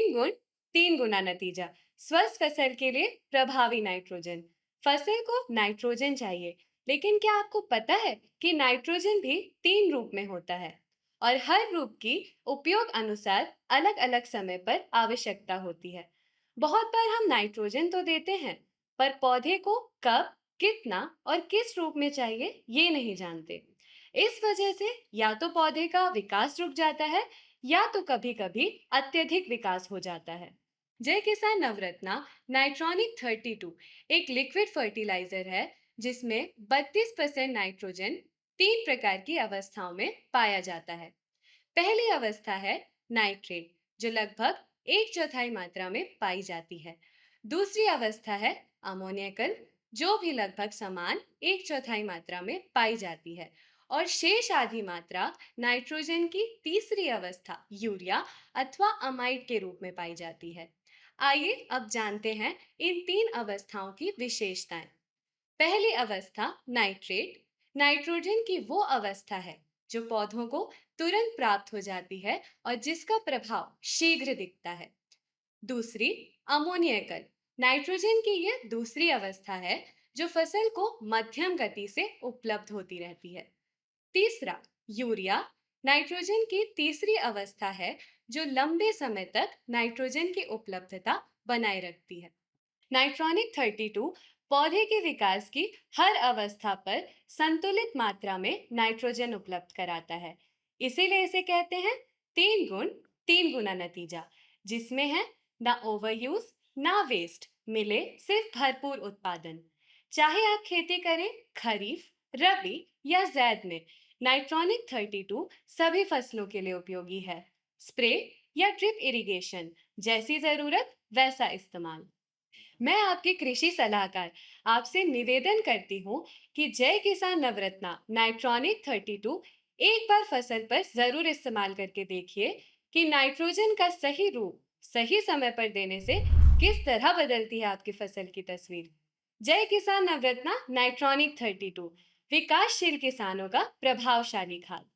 तीन गुण तीन गुना नतीजा। स्वस्थ फसल के लिए प्रभावी नाइट्रोजन। फसल को नाइट्रोजन चाहिए, लेकिन क्या आपको पता है कि नाइट्रोजन भी तीन रूप में होता है और हर रूप की उपयोग अनुसार अलग अलग समय पर आवश्यकता होती है। बहुत बार हम नाइट्रोजन तो देते हैं, पर पौधे को कब, कितना और किस रूप में चाहिए ये नहीं जानते। इस वजह से या तो पौधे का विकास रुक जाता है या तो कभी-कभी अत्यधिक विकास हो जाता है। जय किसान नवरत्ना नाइट्रॉनिक 32 एक लिक्विड फर्टिलाइजर है जिसमें 32% नाइट्रोजन तीन प्रकार की अवस्थाओं में पाया जाता है। पहली अवस्था है नाइट्रेट, जो लगभग एक चौथाई मात्रा में पाई जाती है। दूसरी अवस्था है अमोनियकल, जो भी लगभग समान एक चौथाई मात्रा में पाई जाती है। और शेष आधी मात्रा नाइट्रोजन की तीसरी अवस्था यूरिया अथवा अमाइड के रूप में पाई जाती है। आइए अब जानते हैं इन तीन अवस्थाओं की विशेषताएं। पहली अवस्था नाइट्रेट नाइट्रोजन की वो अवस्था है जो पौधों को तुरंत प्राप्त हो जाती है और जिसका प्रभाव शीघ्र दिखता है। दूसरी अमोनियकल नाइट्रोजन की यह दूसरी अवस्था है जो फसल को मध्यम गति से उपलब्ध होती रहती है। तीसरा यूरिया नाइट्रोजन की तीसरी अवस्था है जो लंबे समय तक नाइट्रोजन की उपलब्धता बनाए रखती है। नाइट्रॉनिक 32 पौधे के विकास की हर अवस्था पर संतुलित मात्रा में नाइट्रोजन उपलब्ध कराता है। इसीलिए इसे कहते हैं तीन गुण तीन गुना नतीजा, जिसमें है ना ओवर यूज ना वेस्ट, मिले सिर्फ भरपूर उत्पादन। चाहे आप खेती करें खरीफ, रबी या जैद में, नाइट्रॉनिक 32 सभी फसलों के लिए उपयोगी है। स्प्रे या ड्रिप इरिगेशन, जैसी जरूरत वैसा इस्तेमाल। मैं आपकी कृषि सलाहकार आपसे निवेदन करती हूँ कि जय किसान नवरत्ना नाइट्रॉनिक 32 एक बार फसल पर जरूर इस्तेमाल करके देखिए कि नाइट्रोजन का सही रूप सही समय पर देने से किस तरह बदलती है आपकी फसल की तस्वीर। जय किसान नवरत्ना नाइट्रॉनिक 32 विकासशील किसानों का प्रभावशाली खाद।